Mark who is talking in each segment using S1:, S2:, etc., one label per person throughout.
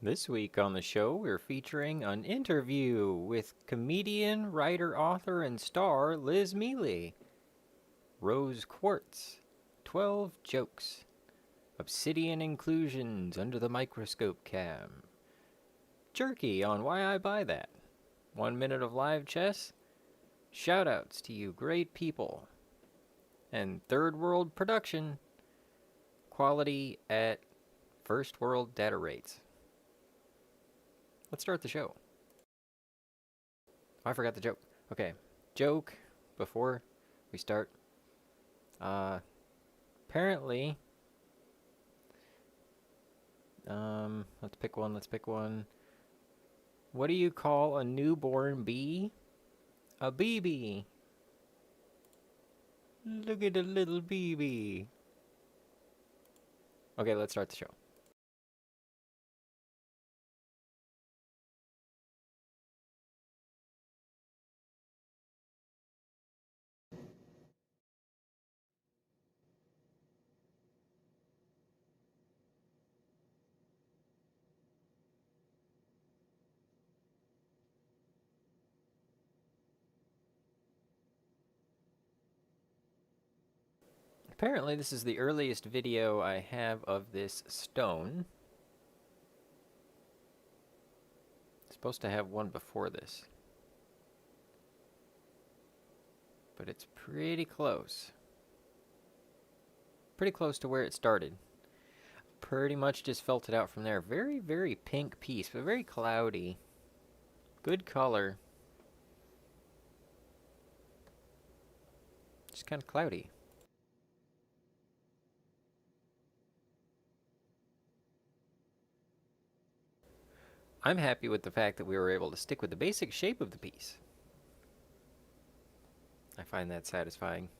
S1: This week on the show, we're featuring an interview with comedian, writer, author, and star Liz Miele. Rose Quartz, 12 jokes. Obsidian inclusions under the microscope cam. Jerky on why I buy that. 1 minute of live chess. Shoutouts to you great people. And third world production. Quality at first world data rates. Let's start the show. Oh, I forgot the joke. Okay, joke before we start. Apparently, let's pick one. What do you call a newborn bee? A BB. Look at the little BB. Okay, let's start the show. Apparently, this is the earliest video I have of this stone. It's supposed to have one before this, but it's pretty close. Pretty close to where it started. Pretty much just felt it out from there. Very, very pink piece, but very cloudy. Good color. Just kind of cloudy. I'm happy with the fact that we were able to stick with the basic shape of the piece. I find that satisfying.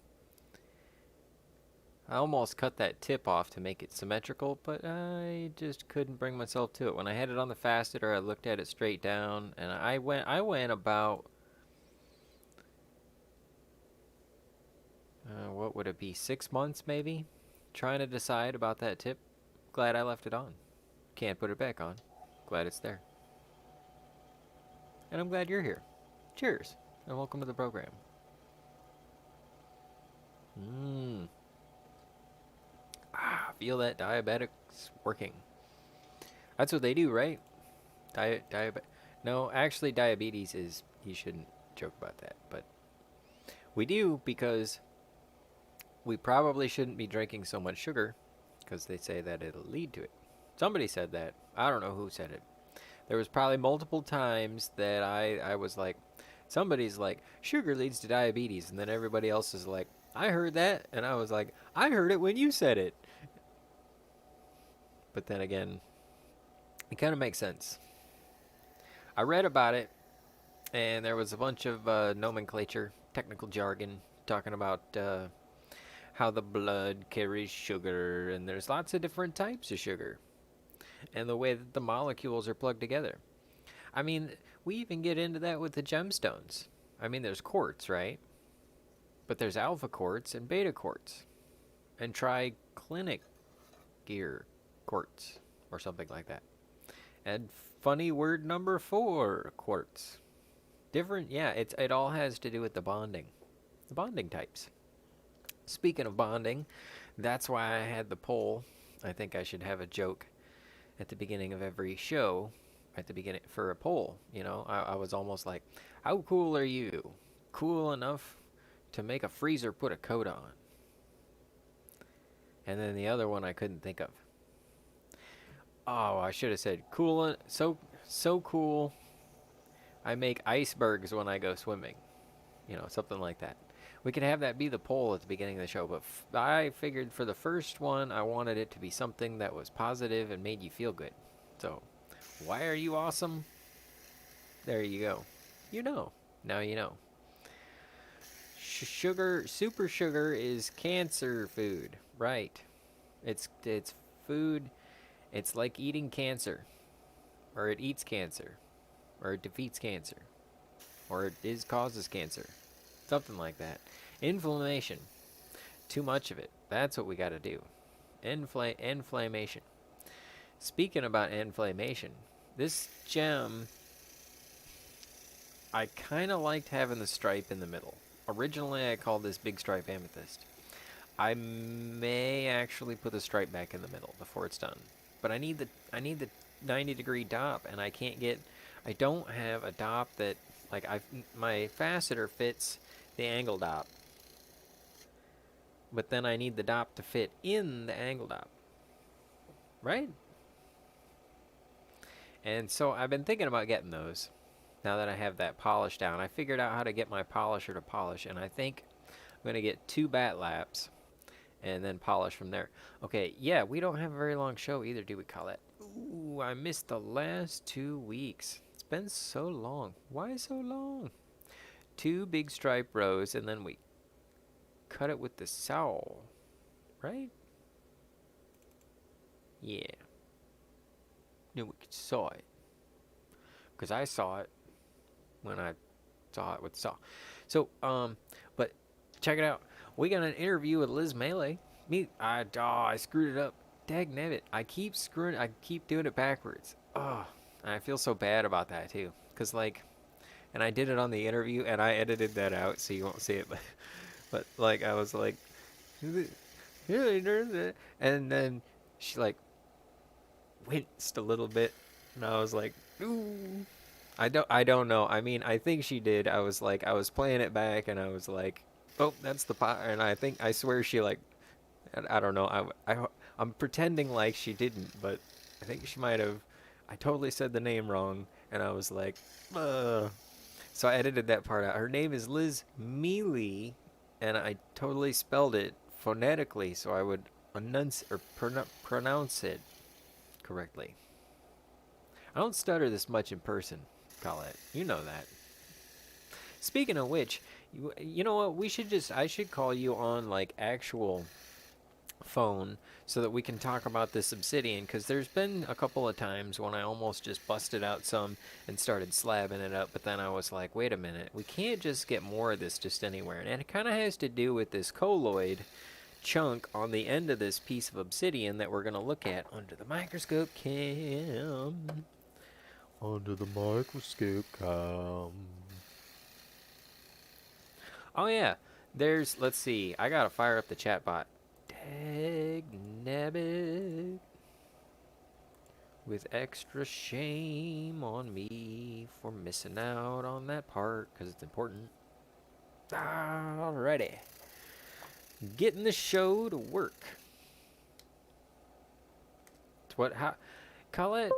S1: I almost cut that tip off to make it symmetrical, but I just couldn't bring myself to it. When I had it on the faceter, I looked at it straight down, and I went about, what would it be, 6 months maybe? Trying to decide about that tip. Glad I left it on. Can't put it back on. Glad it's there. And I'm glad you're here. Cheers, and welcome to the program. Feel that diabetics working. That's what they do, right? No, actually diabetes is, you shouldn't joke about that, but we do because we probably shouldn't be drinking so much sugar because they say that it'll lead to it. Somebody said that. I don't know who said it. There was probably multiple times that I was like, somebody's like, sugar leads to diabetes, and then everybody else is like, I heard that, and I was like, I heard it when you said it. But then again, it kind of makes sense. I read about it, and there was a bunch of nomenclature, technical jargon, talking about how the blood carries sugar, and there's lots of different types of sugar, and the way that the molecules are plugged together. I mean, we even get into that with the gemstones. I mean, there's quartz, right? But there's alpha quartz and beta quartz, and triclinic gear quartz, or something like that. And funny word number 4, quartz. Different, yeah, it all has to do with the bonding types. Speaking of bonding, that's why I had the poll. I think I should have a joke at the beginning of every show, at the beginning for a poll. You know, I was almost like, how cool are you? Cool enough to make a freezer put a coat on. And then the other one I couldn't think of. Oh, I should have said cool. So cool. I make icebergs when I go swimming. You know, something like that. We could have that be the poll at the beginning of the show, but I figured for the first one, I wanted it to be something that was positive and made you feel good. So, why are you awesome? There you go. You know. Now you know. Sugar, super sugar is cancer food. Right. It's food. It's like eating cancer. Or it eats cancer. Or it defeats cancer. Or it causes cancer. Something like that. Inflammation. Too much of it. That's what we got to do. Inflammation. Speaking about inflammation, This gem, I kind of liked having the stripe in the middle. Originally, I called this big stripe amethyst. I may actually put the stripe back in the middle before it's done. But I need the 90-degree dop, and I don't have a dop that, like, my faceter fits the angle dop. But then I need the dop to fit in the angle dop. Right? And so I've been thinking about getting those. Now that I have that polish down, I figured out how to get my polisher to polish, and I think I'm going to get 2 bat laps and then polish from there. Okay, yeah, we don't have a very long show either, do we, Colette? Ooh, I missed the last 2 weeks. It's been so long. Why so long? 2 big stripe rows, and then we cut it with the saw, right? Yeah. Then we could saw it. Because I saw it when I saw it with the saw. So, but check it out. We got an interview with LIZ MIELE. I screwed it up. Dagnabbit. I keep doing it backwards. Oh, and I feel so bad about that too. Cause like, and I did it on the interview, and I edited that out so you won't see it. But like, I was like, and then she like winced a little bit, and I was like, ooh. I don't know. I mean, I think she did. I was playing it back, and I was like, oh, that's the pot. And I swear she like, I don't know. I'm pretending like she didn't, but I think she might have. I totally said the name wrong, and I was like, ugh. So I edited that part out. Her name is LIZ MIELE, and I totally spelled it phonetically, so I would pronounce it correctly. I don't stutter this much in person, Colette. You know that. Speaking of which, you know what? I should call you on like actual phone so that we can talk about this obsidian, because there's been a couple of times when I almost just busted out some and started slabbing it up, but then I was like, wait a minute, we can't just get more of this just anywhere. And it kind of has to do with this colloid chunk on the end of this piece of obsidian that we're going to look at under the microscope cam. Under the microscope cam. Oh yeah, let's see, I gotta fire up the chat bot. Dagnabbit. With extra shame on me for missing out on that part, because it's important. Alrighty. Getting the show to work. Colette,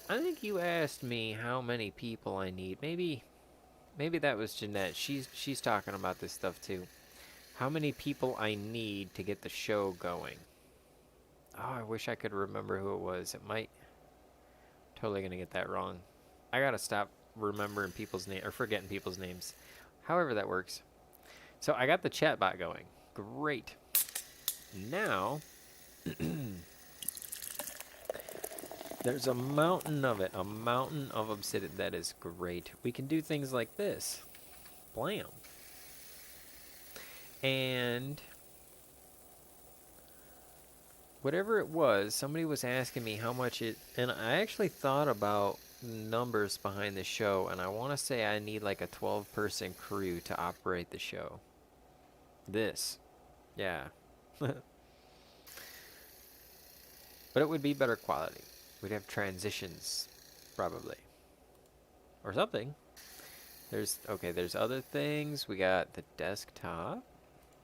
S1: I think you asked me how many people I need. Maybe that was Jeanette. She's talking about this stuff too. How many people I need to get the show going. Oh, I wish I could remember who it was. It might... Totally gonna get that wrong. I gotta stop remembering people's names, or forgetting people's names. However that works. So I got the chat bot going. Great. Now... there's a mountain of it. A mountain of obsidian. That is great. We can do things like this. Blam. And whatever it was, somebody was asking me how much it, and I actually thought about numbers behind the show, and I want to say I need like a 12-person crew to operate the show. This. Yeah. But it would be better quality. We'd have transitions, probably. Or something. There's other things. We got the desktop.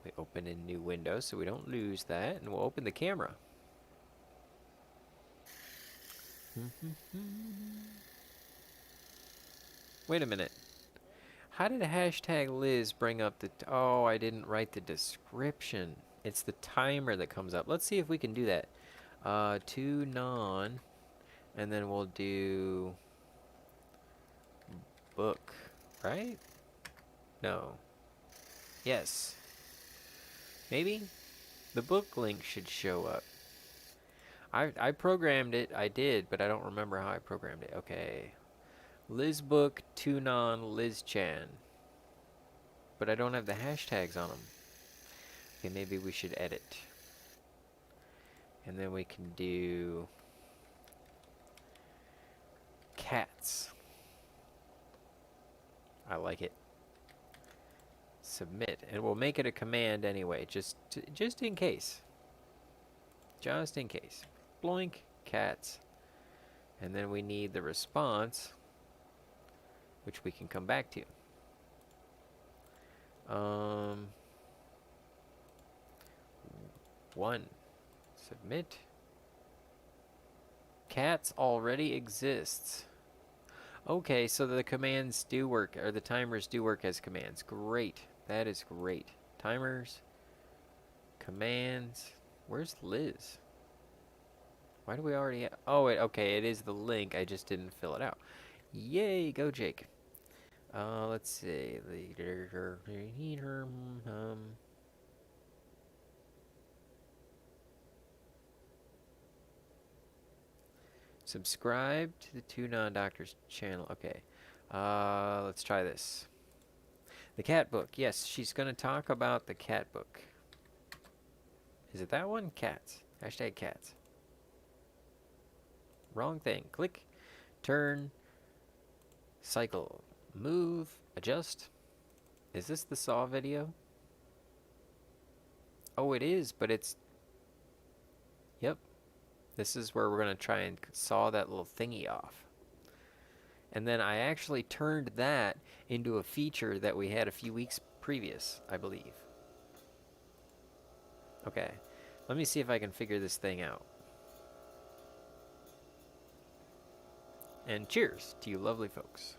S1: We open in new window so we don't lose that, and we'll open the camera. Wait a minute. How did hashtag Liz bring up the... Oh, I didn't write the description. It's the timer that comes up. Let's see if we can do that. To non, and then we'll do book, right? No. Yes. Maybe? The book link should show up. I programmed it. I did, but I don't remember how I programmed it. Okay. Liz book, Tunon, Liz Chan. But I don't have the hashtags on them. Okay, maybe we should edit. And then we can do... cats. I like it. Submit, and we'll make it a command anyway, just in case. Just in case. Bloink, cats. And then we need the response, which we can come back to. One. Submit. Cats already exists. Okay, so the commands do work, or the timers do work as commands. Great. That is great. Timers. Commands. Where's Liz? Why do we already have... Oh, okay, it is the link. I just didn't fill it out. Yay, go Jake. Let's see. Subscribe to the Two Non-Doctors channel. Okay. Let's try this. The cat book. Yes, she's going to talk about the cat book. Is it that one? Cats. Hashtag cats. Wrong thing. Click, turn, cycle, move, adjust. Is this the saw video? Oh, it is, but it's... Yep. This is where we're going to try and saw that little thingy off. And then I actually turned that into a feature that we had a few weeks previous, I believe. Okay. Let me see if I can figure this thing out. And cheers to you lovely folks.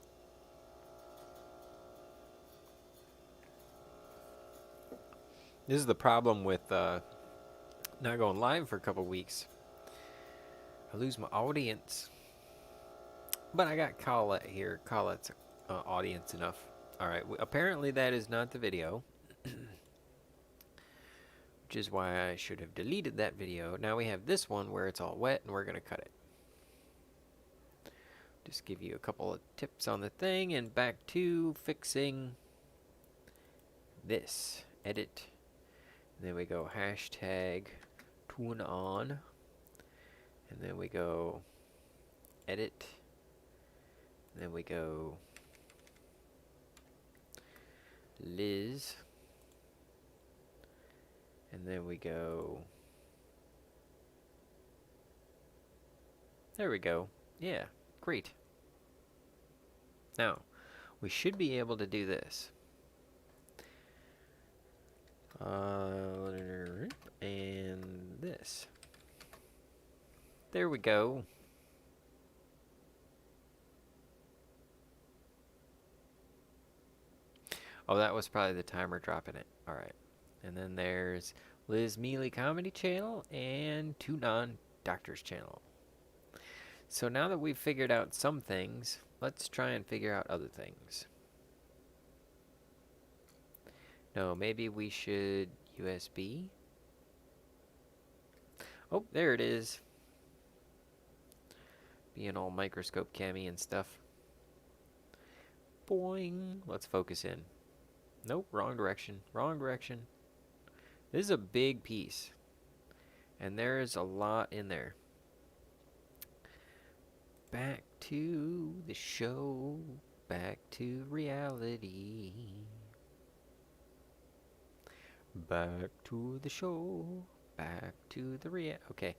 S1: This is the problem with not going live for a couple weeks. I lose my audience. But I got Colette here. Colette's audience enough. Alright, apparently that is not the video. Which is why I should have deleted that video. Now we have this one where it's all wet and we're going to cut it. Just give you a couple of tips on the thing, and back to fixing this. Edit. And then we go hashtag tune on. And then we go edit. And then we go Liz. And then we go... There we go. Yeah. Great. Now, we should be able to do this. And this. There we go. Oh, that was probably the timer dropping it. Alright. And then there's Liz Miele Comedy Channel and Two Non-Doctors Channel. So now that we've figured out some things, let's try and figure out other things. No, maybe we should USB. Oh, there it is. Being all microscope cammy and stuff. Boing. Let's focus in. Nope, wrong direction. Wrong direction. This is a big piece. And there is a lot in there. Back to the show. Back to reality. Back to the show. Back to the Okay.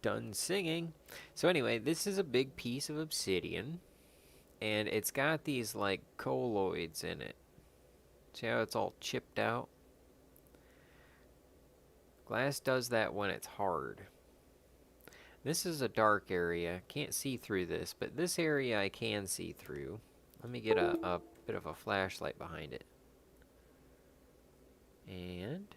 S1: Done singing. So anyway, this is a big piece of obsidian. And it's got these like colloids in it. See how it's all chipped out? Glass does that when it's hard. This is a dark area. Can't see through this, but this area I can see through. Let me get a bit of a flashlight behind it. And...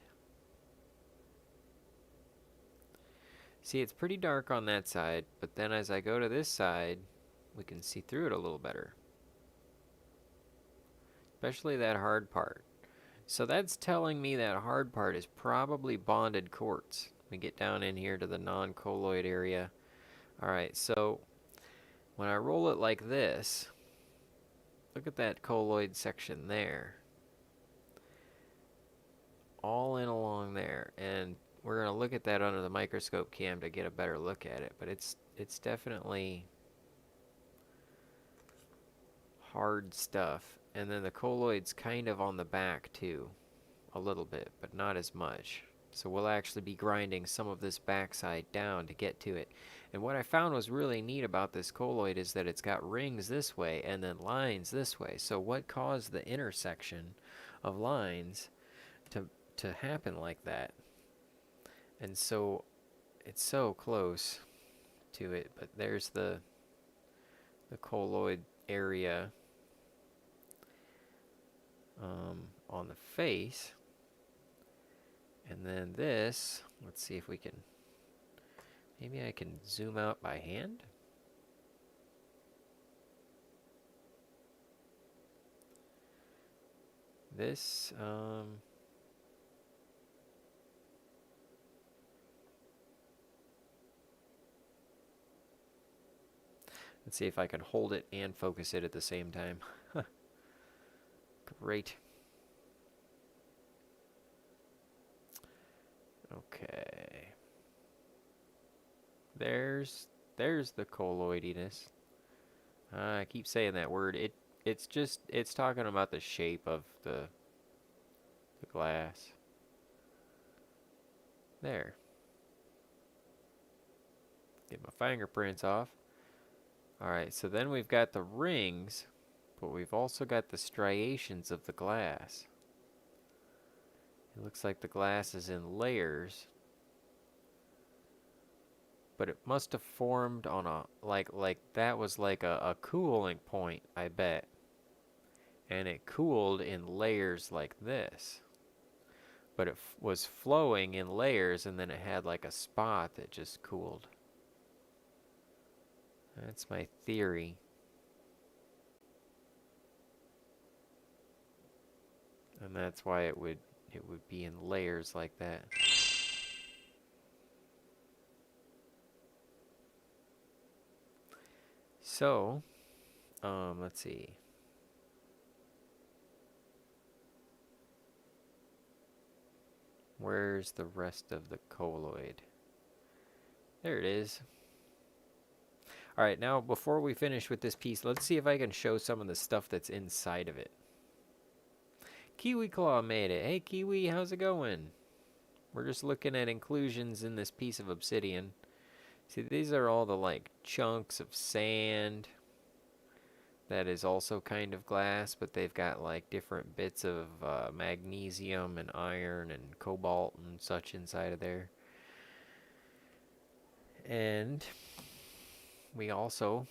S1: see, it's pretty dark on that side, but then as I go to this side, we can see through it a little better. Especially that hard part. So that's telling me that hard part is probably bonded quartz. We get down in here to the non-colloid area. Alright, so when I roll it like this, look at that colloid section there. All in along there. And we're going to look at that under the microscope cam to get a better look at it. But it's definitely hard stuff. And then the colloid's kind of on the back too, a little bit, but not as much. So we'll actually be grinding some of this backside down to get to it. And what I found was really neat about this colloid is that it's got rings this way and then lines this way. So what caused the intersection of lines to happen like that? And so it's so close to it, but there's the colloid area on the face. And then this, let's see if we can, maybe I can zoom out by hand. This, let's see if I can hold it and focus it at the same time. Great. Okay. There's the colloidiness. I keep saying that word. It's talking about the shape of the glass. There. Get my fingerprints off. Alright, so then we've got the rings, but we've also got the striations of the glass. It looks like the glass is in layers, but it must have formed on a, like that was like a cooling point, I bet. And it cooled in layers like this. But it was flowing in layers, and then it had like a spot that just cooled. That's my theory. And that's why it would be in layers like that. So, let's see. Where's the rest of the colloid? There it is. Alright, now before we finish with this piece, let's see if I can show some of the stuff that's inside of it. Kiwi Claw made it. Hey Kiwi, how's it going? We're just looking at inclusions in this piece of obsidian. See, these are all the like chunks of sand that is also kind of glass, but they've got like different bits of magnesium and iron and cobalt and such inside of there. And we also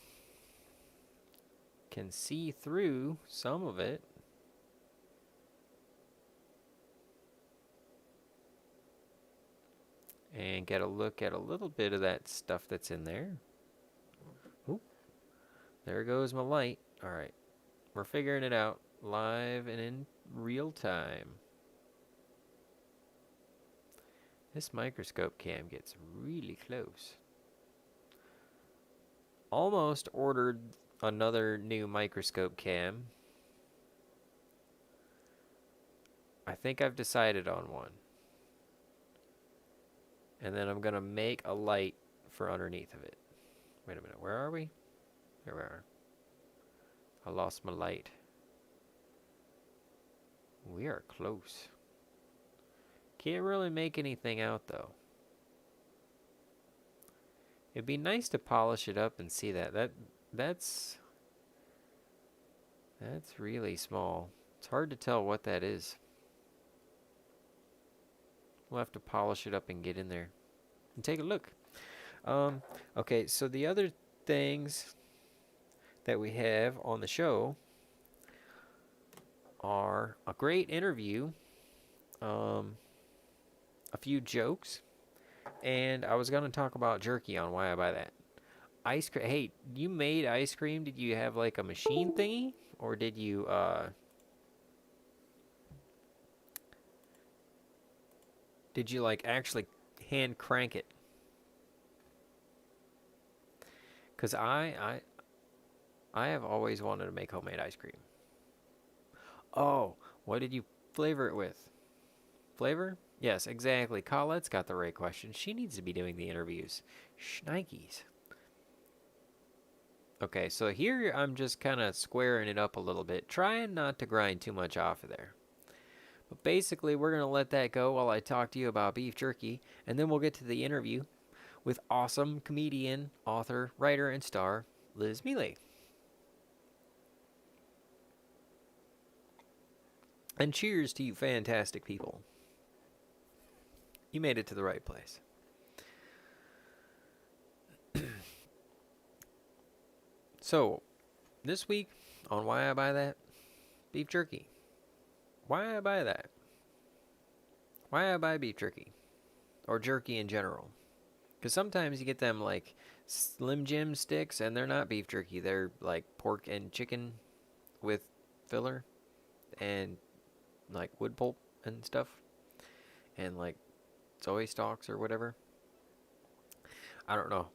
S1: can see through some of it. And get a look at a little bit of that stuff that's in there. Oop. There goes my light. Alright. We're figuring it out live and in real time. This microscope cam gets really close. Almost ordered another new microscope cam. I think I've decided on one. And then I'm going to make a light for underneath of it. Wait a minute, where are we? There we are. I lost my light. We are close. Can't really make anything out though. It'd be nice to polish it up and see that. That's really small. It's hard to tell what that is. We'll have to polish it up and get in there and take a look. Okay, so the other things that we have on the show are a great interview, a few jokes, and I was going to talk about jerky on why I buy that. Ice cream. Hey, you made ice cream. Did you have like a machine thingy? Or did you, like actually hand crank it? Because I have always wanted to make homemade ice cream. Oh, what did you flavor it with? Flavor? Yes, exactly. Colette's got the right question. She needs to be doing the interviews. Shnikes. Okay, so here I'm just kind of squaring it up a little bit, trying not to grind too much off of there. But basically, we're going to let that go while I talk to you about beef jerky, and then we'll get to the interview with awesome comedian, author, writer, and star, Liz Miele. And cheers to you fantastic people. You made it to the right place. So, this week on Why I Buy That, beef jerky. Why I buy that? Why I buy beef jerky? Or jerky in general. Because sometimes you get them like Slim Jim sticks and they're not beef jerky. They're like pork and chicken with filler and like wood pulp and stuff. And like soy stalks or whatever. I don't know.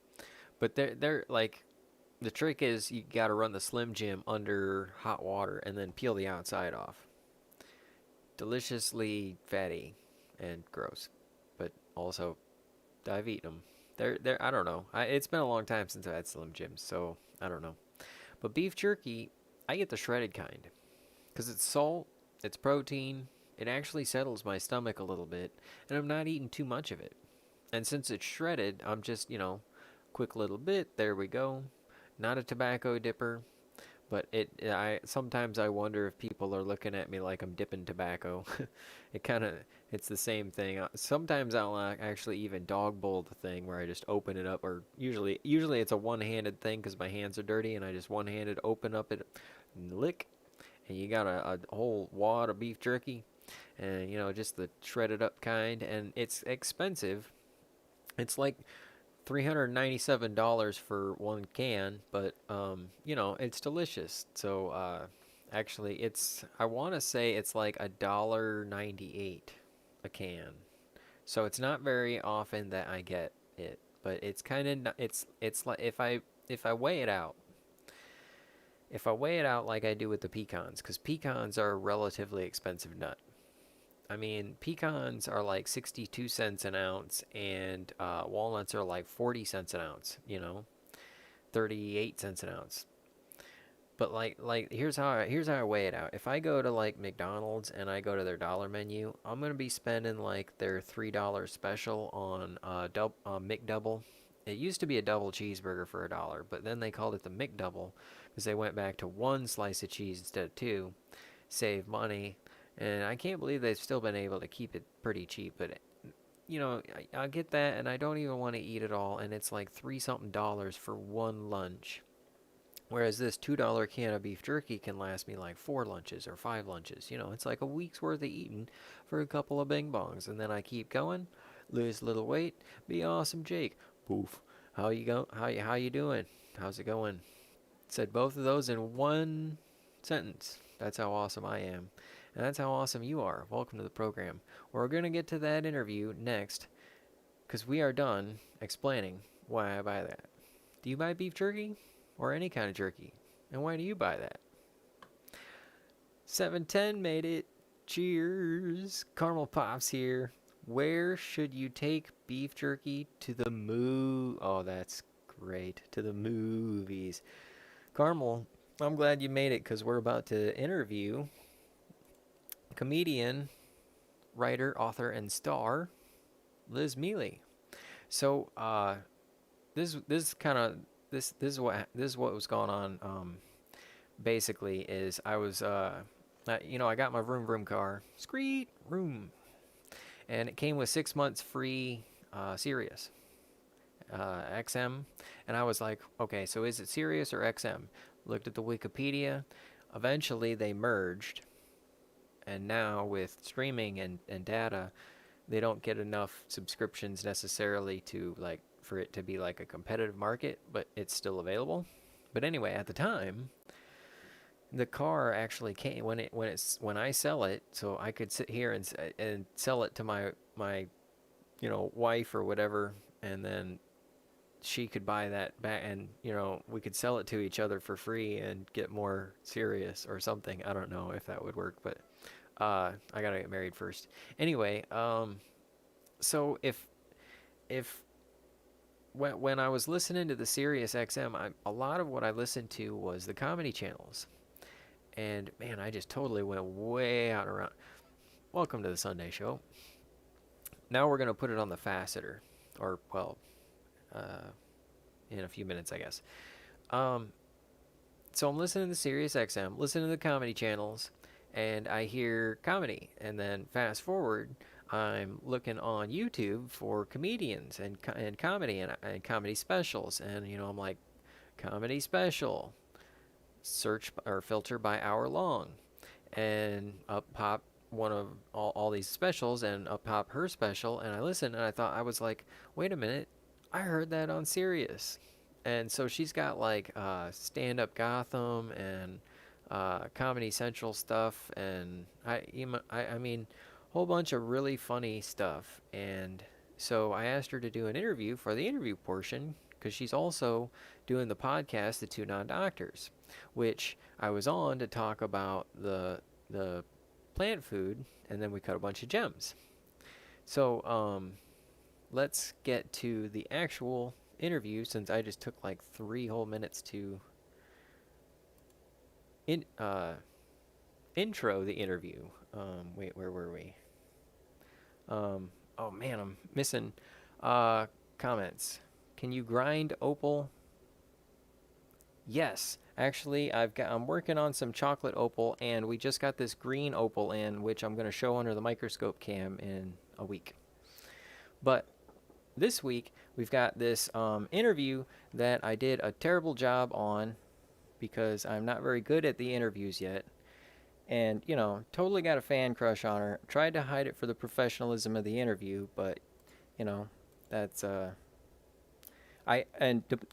S1: But they're like, the trick is you got to run the Slim Jim under hot water and then peel the outside off. Deliciously fatty and gross, but also I've eaten them. They're I don't know. It's been a long time since I had Slim Jims, so I don't know. But beef jerky, I get the shredded kind because it's salt, it's protein. It actually settles my stomach a little bit, and I'm not eating too much of it. And since it's shredded, I'm just quick little bit. There we go. Not a tobacco dipper. But I sometimes I wonder if people are looking at me like I'm dipping tobacco. it kind of, it's the same thing. Sometimes I'll actually even dog bowl the thing where I just open it up, or usually it's a one-handed thing because my hands are dirty, and I just one-handed open up it and lick, and you got a whole wad of beef jerky, and just the shredded up kind, and it's expensive. It's like $397 for one can, but it's delicious. So actually, I want to say it's like $1.98 a can. So it's not very often that I get it, but it's kind of it's like if I weigh it out. If I weigh it out like I do with the pecans, because pecans are a relatively expensive nut. I mean, pecans are like 62 cents an ounce, and walnuts are like 40 cents an ounce, 38 cents an ounce. But like here's how I weigh it out. If I go to like McDonald's and I go to their dollar menu, I'm gonna be spending like their $3 special on McDouble. It used to be a double cheeseburger for $1, but then they called it the McDouble because they went back to one slice of cheese instead of two, save money, and I can't believe they've still been able to keep it pretty cheap. But I get that, and I don't even want to eat it all, and it's like three something dollars for one lunch. Whereas this $2 can of beef jerky can last me like 4 lunches or 5 lunches. It's like a week's worth of eating for a couple of bing bongs, and then I keep going, lose a little weight, be awesome, Jake. Poof. How you go? How you doing? How's it going? Said both of those in one sentence. That's how awesome I am. And that's how awesome you are. Welcome to the program. We're going to get to that interview next because we are done explaining why I buy that. Do you buy beef jerky or any kind of jerky? And why do you buy that? 710 made it. Cheers. Caramel Pops here. Where should you take beef jerky? To the Oh, that's great. To the movies. Caramel, I'm glad you made it because we're about to interview comedian, writer, author, and star Liz Miele. So, this kind of this is what was going on. Basically, is I was I got my vroom vroom car, screet room, and it came with 6 months free Sirius XM, and I was like, okay, so is it Sirius or XM? Looked at the Wikipedia. Eventually, they merged, and now with streaming and data, they don't get enough subscriptions necessarily to like for it to be like a competitive market, but it's still available. But anyway, at the time, the car actually came when I sell it, so I could sit here and sell it to my wife or whatever, and then she could buy that back, and we could sell it to each other for free and get more serious or something. I don't know if that would work, but I gotta get married first. Anyway, so if when I was listening to the Sirius XM, a lot of what I listened to was the comedy channels. And man, I just totally went way out around. Welcome to the Sunday Show. Now we're going to put it on the faceter. Or, well, uh, in a few minutes, I guess. Um, so I'm listening to Sirius XM, listening to the comedy channels, and I hear comedy. And then fast forward, I'm looking on YouTube for comedians and comedy and comedy specials. And, I'm like, comedy special, search or filter by hour long. And up pop one of all these specials, and up pop her special. And I listened, and I was like, wait a minute, I heard that on Sirius. And so she's got like stand up Gotham and Comedy Central stuff, and I mean, whole bunch of really funny stuff. And so I asked her to do an interview for the interview portion because she's also doing the podcast, The Two Non-Doctors, which I was on to talk about the plant food, and then we cut a bunch of gems. So let's get to the actual interview, since I just took like 3 whole minutes to intro the interview. Wait, where were we? Oh man, I'm missing comments. Can you grind opal? Yes, actually, I'm working on some chocolate opal, and we just got this green opal in, which I'm going to show under the microscope cam in a week. But this week we've got this interview that I did a terrible job on because I'm not very good at the interviews yet. And, totally got a fan crush on her. Tried to hide it for the professionalism of the interview, but, that's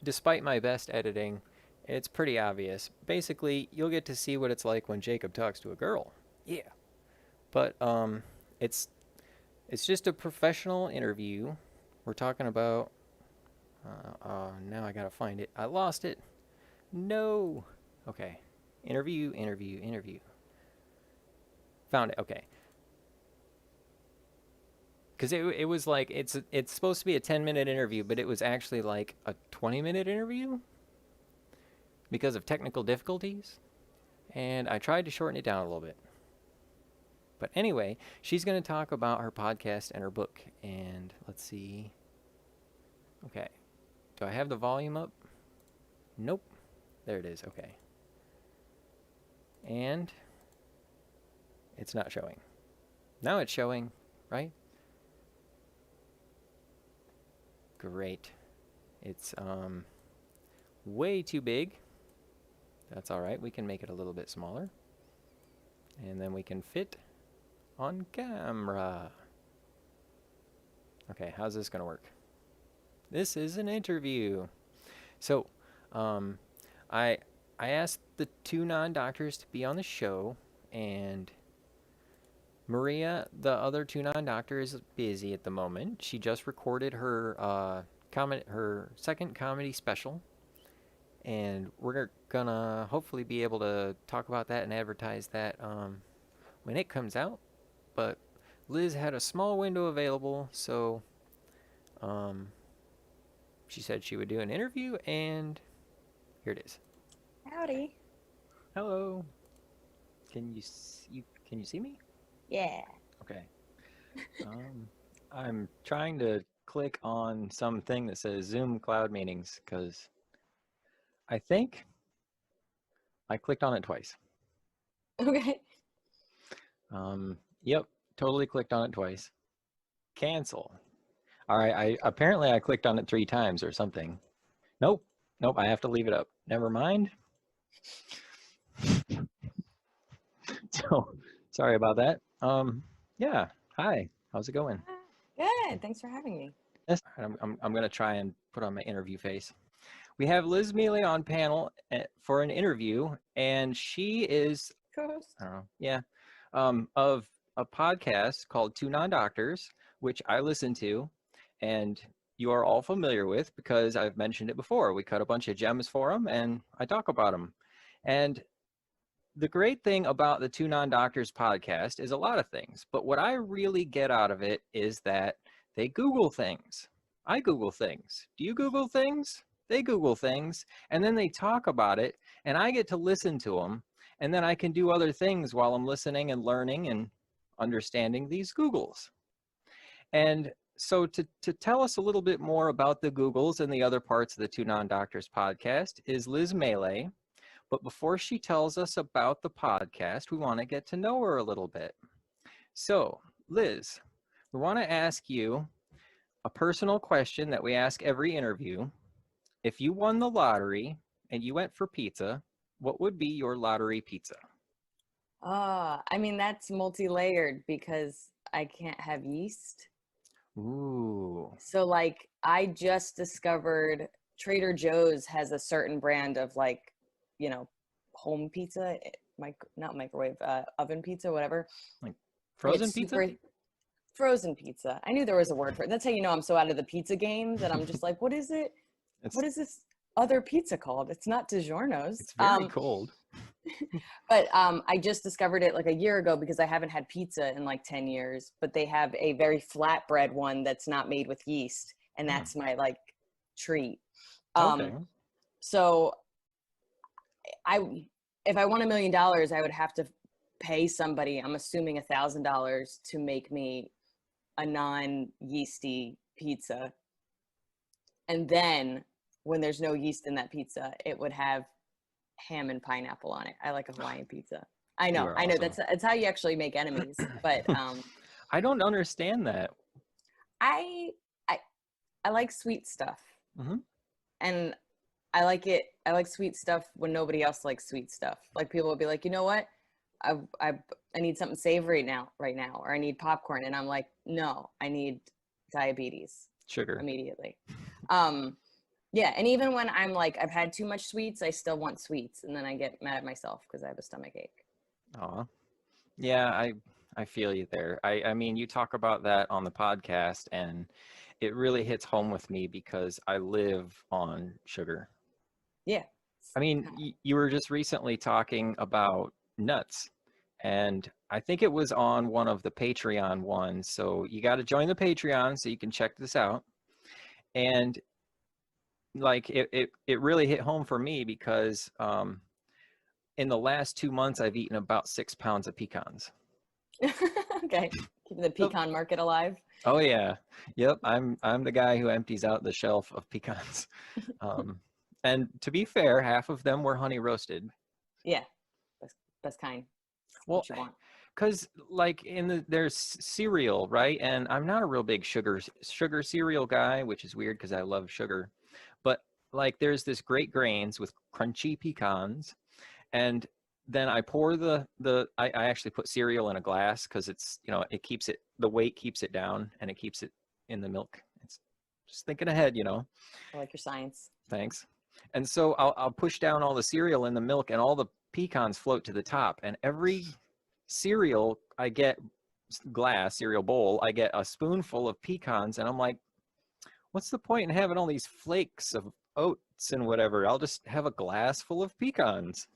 S1: despite my best editing, it's pretty obvious. Basically, you'll get to see what it's like when Jacob talks to a girl. Yeah. But it's just a professional interview. We're talking about now I got to find it. I lost it. No. Okay. Interview. Found it. Okay. Because it was like it's supposed to be a 10-minute interview, but it was actually like a 20-minute interview because of technical difficulties, and I tried to shorten it down a little bit. But anyway, she's going to talk about her podcast and her book, and let's see. Okay. Do I have the volume up? Nope. There it is. Okay. And it's not showing. Now it's showing, right? Great. It's way too big. That's all right. We can make it a little bit smaller. And then we can fit on camera. Okay, how's this going to work? This is an interview. So, I asked the 2 non-doctors to be on the show, and Maria, the other 2 non-doctor, is busy at the moment. She just recorded her her second comedy special, and we're gonna hopefully be able to talk about that and advertise that when it comes out. But Liz had a small window available, so she said she would do an interview, and here it is.
S2: Howdy.
S1: Hello. Can you see me?
S2: Yeah.
S1: Okay. I'm trying to click on something that says Zoom Cloud Meetings because I think I clicked on it twice.
S2: Okay.
S1: Yep, totally clicked on it twice. Cancel. All right, apparently I clicked on it 3 times or something. Nope, I have to leave it up. Never mind. So, sorry about that. Yeah, hi, how's it going?
S2: Good. Thanks for having me.
S1: Yes, I'm going to try and put on my interview face. We have LIZ MIELE on panel for an interview, and she is,
S2: Co-host.
S1: I don't know, yeah, of a podcast called 2 Non-Doctors, which I listen to, and you are all familiar with because I've mentioned it before. We cut a bunch of gems for them, and I talk about them. And the great thing about the 2 Non-Doctors podcast is a lot of things, but what I really get out of it is that they Google things.
S3: I Google things. Do you Google things? They Google things, and then they talk about it, and I get to listen to them, and then I can do other things while I'm listening and learning and understanding these Googles. And so to tell us a little bit more about the Googles and the other parts of the Two Non-Doctors podcast is Liz Miele. But before she tells us about the podcast, we want to get to know her a little bit. So, Liz, we want to ask you a personal question that we ask every interview. If you won the lottery and you went for pizza, what would be your lottery pizza?
S2: I mean, that's multi-layered because I can't have yeast.
S3: Ooh.
S2: So like I just discovered Trader Joe's has a certain brand of like, home pizza, not microwave, oven pizza, whatever.
S3: Like frozen
S2: It's
S3: pizza?
S2: super frozen pizza. I knew there was a word for it. That's how you know I'm so out of the pizza game that I'm just like, what is it? What is this other pizza called? It's not DiGiorno's.
S3: It's very cold.
S2: But I just discovered it like a year ago because I haven't had pizza in like 10 years, but they have a very flatbread one that's not made with yeast. And that's my like treat.
S3: Okay.
S2: So if I won $1 million, I would have to pay somebody, I'm assuming $1,000 to make me a non-yeasty pizza. And then when there's no yeast in that pizza, it would have ham and pineapple on it. I like a Hawaiian pizza. I know.
S3: Awesome.
S2: That's how you actually make enemies. But
S3: I don't understand that.
S2: I like sweet stuff.
S3: Mm-hmm.
S2: And I like sweet stuff when nobody else likes sweet stuff. Like people will be like, you know what? I need something savory right now, or I need popcorn. And I'm like, no, I need diabetes.
S3: Sugar.
S2: Immediately. Yeah. And even when I'm like, I've had too much sweets, I still want sweets. And then I get mad at myself because I have a stomach ache.
S3: Aw. Yeah, I feel you there. I mean, you talk about that on the podcast, and it really hits home with me because I live on sugar.
S2: Yeah.
S3: I mean, you were just recently talking about nuts, and I think it was on one of the Patreon ones. So you got to join the Patreon so you can check this out. And like it really hit home for me because in the last 2 months, I've eaten about 6 pounds of pecans.
S2: Okay. Keeping the pecan market alive.
S3: Oh yeah. Yep. I'm the guy who empties out the shelf of pecans. And to be fair, half of them were honey roasted.
S2: Yeah. Best kind.
S3: Well,
S2: What you want.
S3: because like there's cereal, right? And I'm not a real big sugar cereal guy, which is weird because I love sugar. But like there's this Great Grains with crunchy pecans, and then I pour I actually put cereal in a glass because it's, it keeps it, the weight keeps it down and it keeps it in the milk. It's just thinking ahead,
S2: I like your science.
S3: Thanks. And so I'll push down all the cereal in the milk and all the pecans float to the top. And every cereal I get, cereal bowl, I get a spoonful of pecans. And I'm like, what's the point in having all these flakes of oats and whatever? I'll just have a glass full of pecans.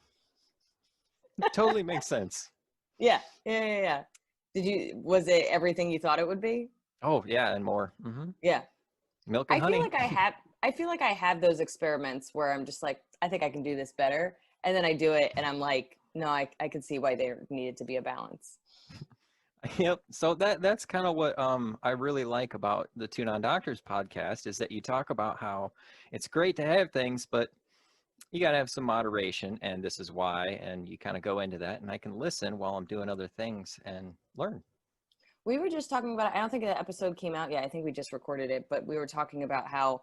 S3: It totally makes sense.
S2: Yeah. Was it everything you thought it would be?
S3: Oh yeah, and more. Mm-hmm.
S2: Yeah.
S3: Milk and honey.
S2: I feel like I have those experiments where I'm just like, I think I can do this better. And then I do it and I'm like, no, I can see why there needed to be a balance.
S3: Yep. So that's kind of what I really like about the Two Non-Doctors podcast is that you talk about how it's great to have things, but you got to have some moderation, and this is why, and you kind of go into that, and I can listen while I'm doing other things and learn.
S2: We were just talking about, I don't think the episode came out yet. I think we just recorded it, but we were talking about how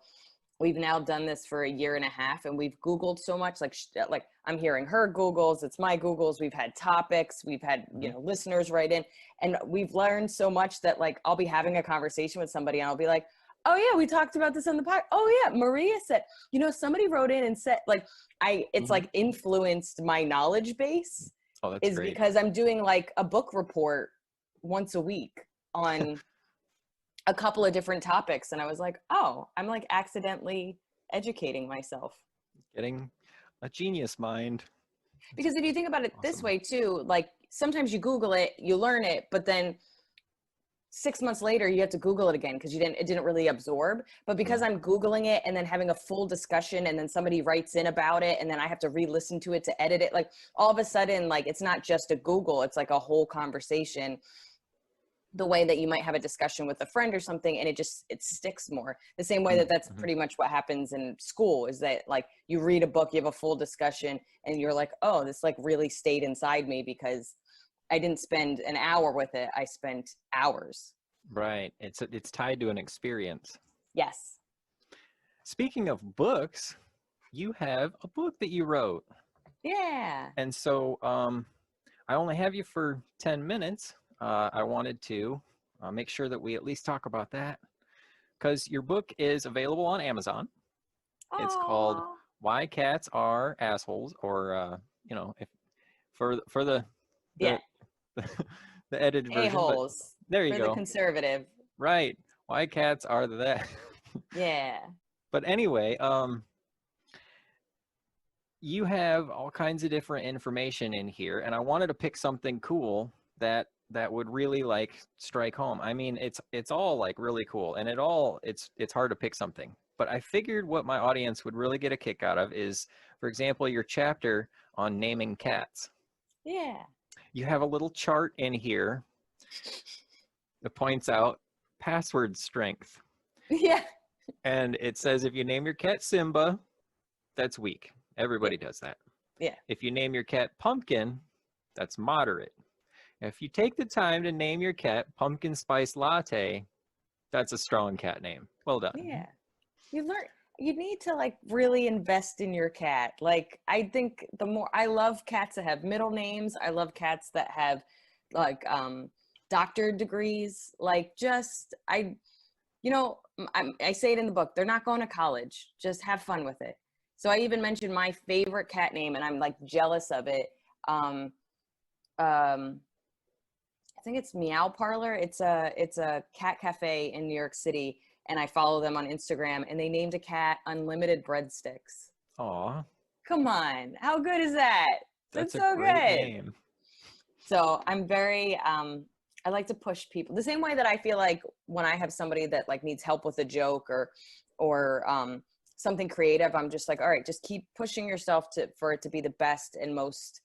S2: we've now done this for 1.5 years and we've Googled so much, like I'm hearing her Googles, it's my Googles. We've had topics, we've had, listeners write in, and we've learned so much that like, I'll be having a conversation with somebody and I'll be like, oh yeah, we talked about this on the podcast. Oh yeah, Maria said, somebody wrote in and said, like, it's like influenced my knowledge base.
S3: Oh, that's great.
S2: Because I'm doing like a book report once a week on a couple of different topics. And I was like, oh, I'm like accidentally educating myself.
S3: Getting a genius mind.
S2: Because if you think about it this way too, like sometimes you Google it, you learn it, but then 6 months later you have to Google it again because it didn't really absorb. But because I'm Googling it and then having a full discussion and then somebody writes in about it and then I have to re-listen to it to edit it, like all of a sudden, like it's not just a Google, it's like a whole conversation, the way that you might have a discussion with a friend or something, and it sticks more. The same way that that's pretty much what happens in school, is that like you read a book, you have a full discussion, and you're like, oh, this like really stayed inside me because I didn't spend an hour with it. I spent hours.
S3: Right. It's tied to an experience.
S2: Yes.
S3: Speaking of books, you have a book that you wrote.
S2: Yeah.
S3: And so I only have you for 10 minutes. I wanted to make sure that we at least talk about that, because your book is available on Amazon.
S2: Aww.
S3: It's called Why Cats Are Assholes, or if for the the edited version.
S2: A-holes.
S3: There you
S2: for
S3: go.
S2: The conservative.
S3: Right. Why cats are that.
S2: Yeah.
S3: But anyway, you have all kinds of different information in here, and I wanted to pick something cool that would really like strike home. I mean, it's all like really cool, and it's hard to pick something. But I figured what my audience would really get a kick out of is, for example, your chapter on naming cats.
S2: Yeah.
S3: You have a little chart in here that points out password strength.
S2: Yeah.
S3: And it says if you name your cat Simba, that's weak. Everybody does that.
S2: Yeah.
S3: If you name your cat Pumpkin, that's moderate. If you take the time to name your cat Pumpkin Spice Latte, that's a strong cat name. Well done.
S2: Yeah. You need to like really invest in your cat. Like, I think I love cats that have middle names. I love cats that have like doctorate degrees. Like, I say it in the book, they're not going to college. Just have fun with it. So I even mentioned my favorite cat name, and I'm like jealous of it. I think it's Meow Parlor. It's a cat cafe in New York City, and I follow them on Instagram, and they named a cat Unlimited Breadsticks.
S3: Aw.
S2: Come on. How good is that?
S3: That's
S2: so
S3: a great
S2: good.
S3: name.
S2: So I'm very, I like to push people the same way that I feel like when I have somebody that like needs help with a joke or something creative, I'm just like, all right, just keep pushing yourself for it to be the best and most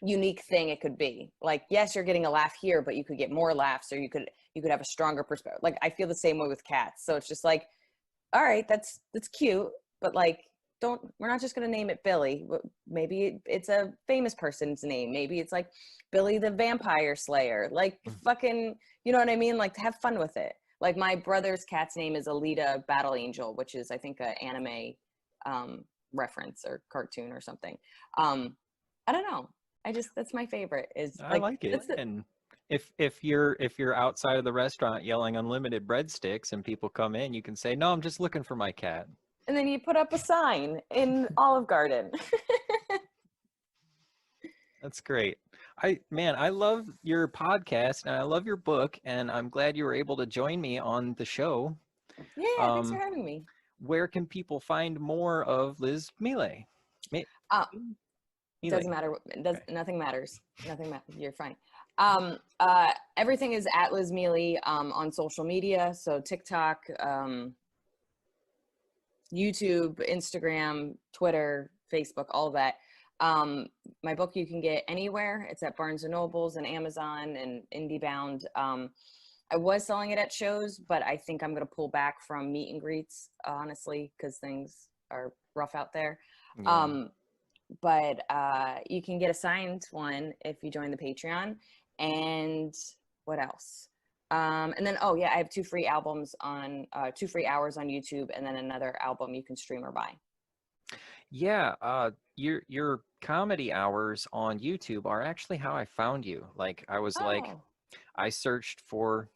S2: unique thing it could be. Like, yes, you're getting a laugh here, but you could get more laughs, or you could have a stronger perspective. Like, I feel the same way with cats. So it's just like, all right, that's cute, but like, we're not just going to name it Billy. Maybe it's a famous person's name. Maybe it's like Billy the Vampire Slayer. Like, fucking, you know what I mean? Like, have fun with it. Like, my brother's cat's name is Alita Battle Angel, which is, I think, an anime reference or cartoon or something. I don't know. That's my favorite.
S3: I like it. And if you're outside of the restaurant yelling unlimited breadsticks and people come in, you can say, no, I'm just looking for my cat.
S2: And then you put up a sign in Olive Garden.
S3: That's great. I love your podcast and I love your book, and I'm glad you were able to join me on the show.
S2: Yeah, thanks for having me.
S3: Where can people find more of Liz Miele?
S2: It doesn't matter. Nothing matters. Nothing matters. You're fine. Everything is at Liz Miele on social media. So TikTok, YouTube, Instagram, Twitter, Facebook, all of that. My book you can get anywhere. It's at Barnes & Nobles and Amazon and IndieBound. I was selling it at shows, but I think I'm going to pull back from meet and greets, honestly, because things are rough out there. Yeah. But you can get a signed one if you join the Patreon. And what else? And then, I have 2 free albums on 2 free hours on YouTube, and then another album you can stream or buy.
S3: Yeah, your comedy hours on YouTube are actually how I found you. Like, I was like, I searched for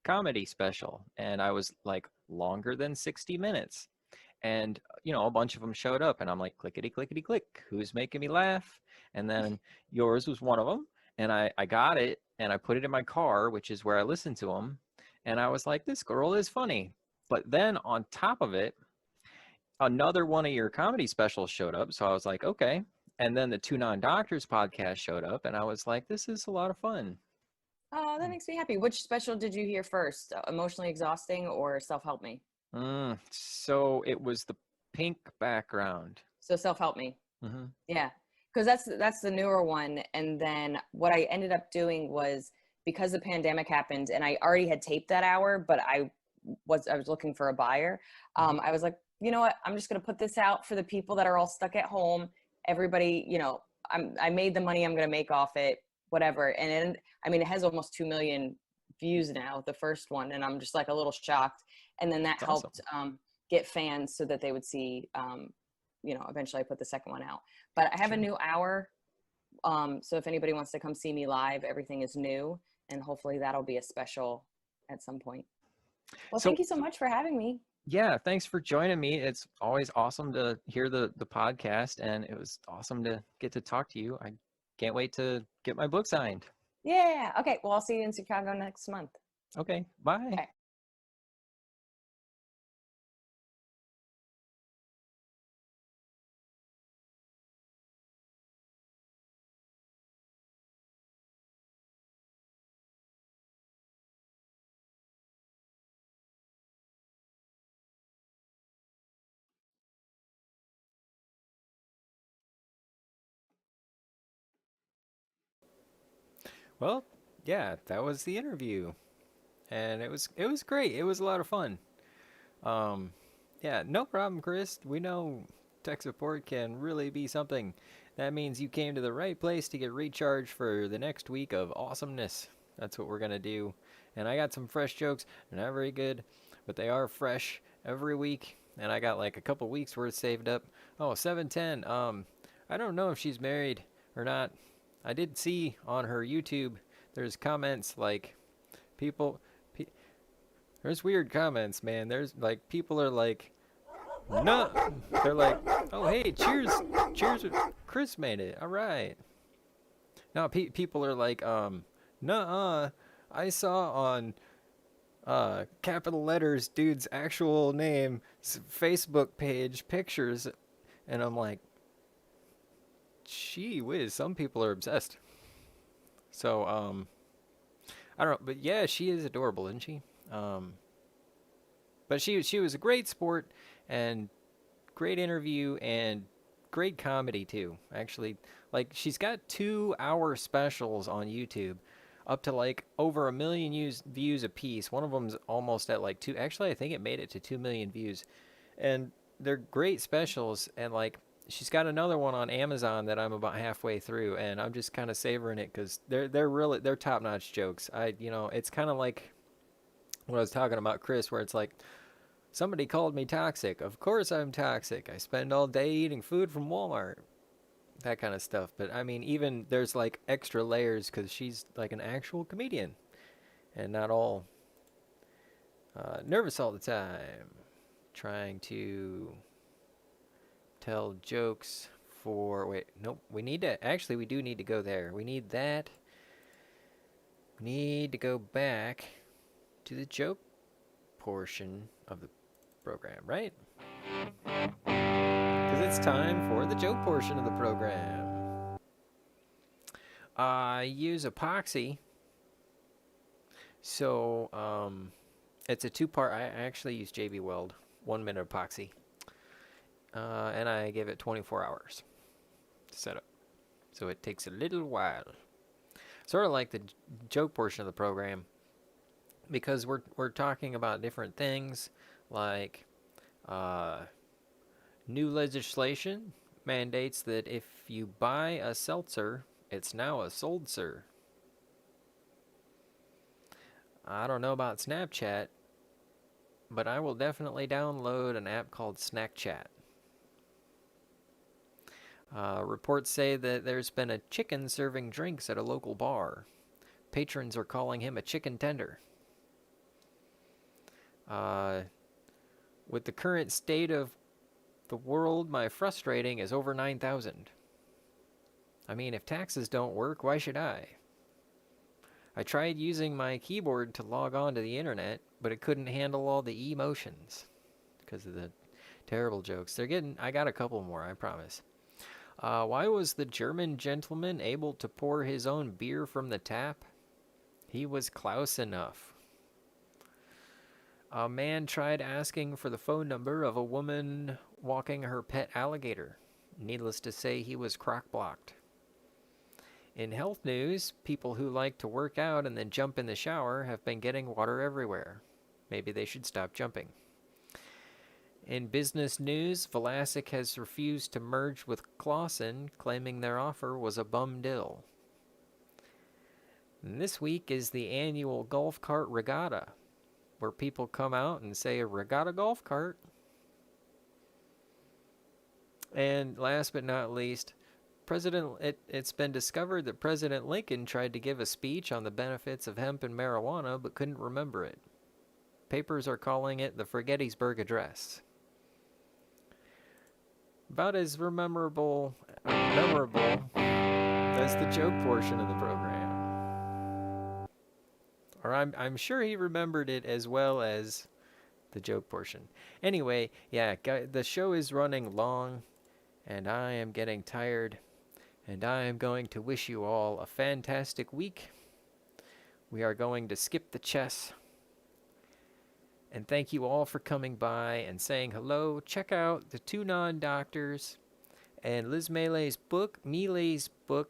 S3: comedy special, and I was like, longer than 60 minutes. And, a bunch of them showed up, and I'm like, clickety, clickety, click. Who's making me laugh? And then yours was one of them. And I got it, and I put it in my car, which is where I listen to them. And I was like, this girl is funny. But then on top of it, another one of your comedy specials showed up. So I was like, okay. And then the 2 Non-Doctors podcast showed up, and I was like, this is a lot of fun.
S2: Oh, that makes me happy. Which special did you hear first? Emotionally Exhausting or Self-Help Me?
S3: So it was the pink background.
S2: So Self-Help Me.
S3: Hmm.
S2: Yeah, because that's the newer one. And then what I ended up doing was, because the pandemic happened and I already had taped that hour, but I was looking for a buyer.
S3: Hmm.
S2: I was like, you know what? I'm just gonna put this out for the people that are all stuck at home. Everybody, I made the money I'm gonna make off it, whatever. I mean, it has almost 2 million views now, the first one, and I'm just like a little shocked. And then that
S3: It's awesome.
S2: helped get fans so that they would see. Eventually I put the second one out. But I have a
S3: Sure.
S2: new hour. So if anybody wants to come see me live, everything is new, and hopefully that'll be a special at some point. Well,
S3: So
S2: thank you so much for having me.
S3: yeah, thanks for joining me. It's always awesome to hear the podcast, and it was awesome to get to talk to you. I can't wait to get my book signed.
S2: Yeah. Okay. Well, I'll see you in Chicago next month.
S3: Okay, bye.
S2: Okay.
S1: Well, yeah, that was the interview, and it was great. It was a lot of fun. Um, yeah, no problem, Chris. We know tech support can really be something. That means you came to the right place to get recharged for the next week of awesomeness. That's what we're gonna do. And I got some fresh jokes. They're not very good, but they are fresh every week. And I got like a couple weeks worth saved up. Oh, 710. I don't know if she's married or not. I did see on her YouTube there's comments like people there's weird comments, man. There's like people are like, no, they're like, oh hey, cheers, cheers, Chris made it. All right. Now people are like, nuh-uh, I saw on capital letters dude's actual name, Facebook page pictures, and I'm like, gee whiz, some people are obsessed. So I don't know, but yeah, she is adorable, isn't she? Um, but she was a great sport and great interview and great comedy too. Actually, like she's got 2 hour specials on YouTube, up to like over 1 million views a piece. One of them's almost at like two. Actually, I think it made it to 2 million views, and they're great specials. And like she's got another one on Amazon that I'm about halfway through, and I'm just kind of savoring it because they're top notch jokes. It's kind of like what I was talking about, Chris, where it's like somebody called me toxic. Of course I'm toxic. I spend all day eating food from Walmart. That kind of stuff. But I mean, even there's like extra layers because she's like an actual comedian and not all nervous all the time. Trying to tell jokes for. Wait, nope. We need to. Actually, we do need to go there. We need that. We need to go back to the joke portion of the program, right? Because it's time for the joke portion of the program. I use epoxy. So, it's a two-part. I actually use JB Weld, 1 minute epoxy. And I give it 24 hours to set up. So it takes a little while. Sort of like the joke portion of the program. Because we're talking about different things like new legislation mandates that if you buy a seltzer, it's now a soldser. I don't know about Snapchat, but I will definitely download an app called Snack Chat. Reports say that there's been a chicken serving drinks at a local bar. Patrons are calling him a chicken tender. With the current state of the world, my frustrating is over 9,000. I mean, if taxes don't work, why should I? I tried using my keyboard to log on to the internet, but it couldn't handle all the emotions because of the terrible jokes. I got a couple more, I promise. Why was the German gentleman able to pour his own beer from the tap? He was Klaus enough. A man tried asking for the phone number of a woman walking her pet alligator. Needless to say, he was crock-blocked. In health news, people who like to work out and then jump in the shower have been getting water everywhere. Maybe they should stop jumping. In business news, Vlasic has refused to merge with Clausen, claiming their offer was a bum deal. And this week is the annual golf cart regatta, where people come out and say, regatta golf cart. And last but not least, it's been discovered that President Lincoln tried to give a speech on the benefits of hemp and marijuana, but couldn't remember it. Papers are calling it the Gettysburg Address. About as memorable as the joke portion of the program. Or I'm sure he remembered it as well as the joke portion. Anyway, yeah, the show is running long, and I am getting tired, and I am going to wish you all a fantastic week. We are going to skip the chess. And thank you all for coming by and saying hello. Check out the Two Non-Doctors and Liz Miele's book.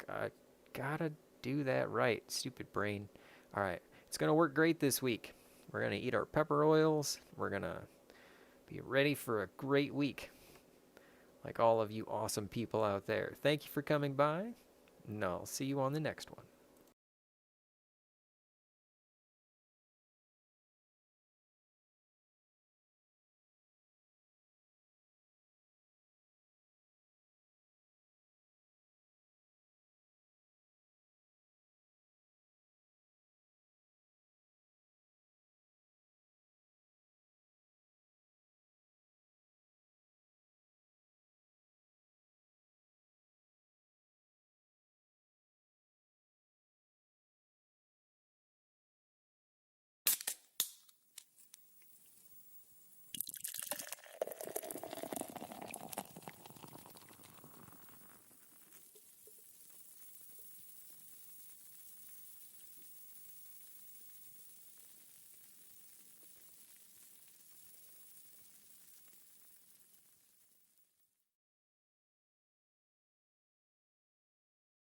S1: I gotta do that right. Stupid brain. All right. It's going to work great this week. We're going to eat our pepper oils. We're going to be ready for a great week. Like all of you awesome people out there. Thank you for coming by. And I'll see you on the next one.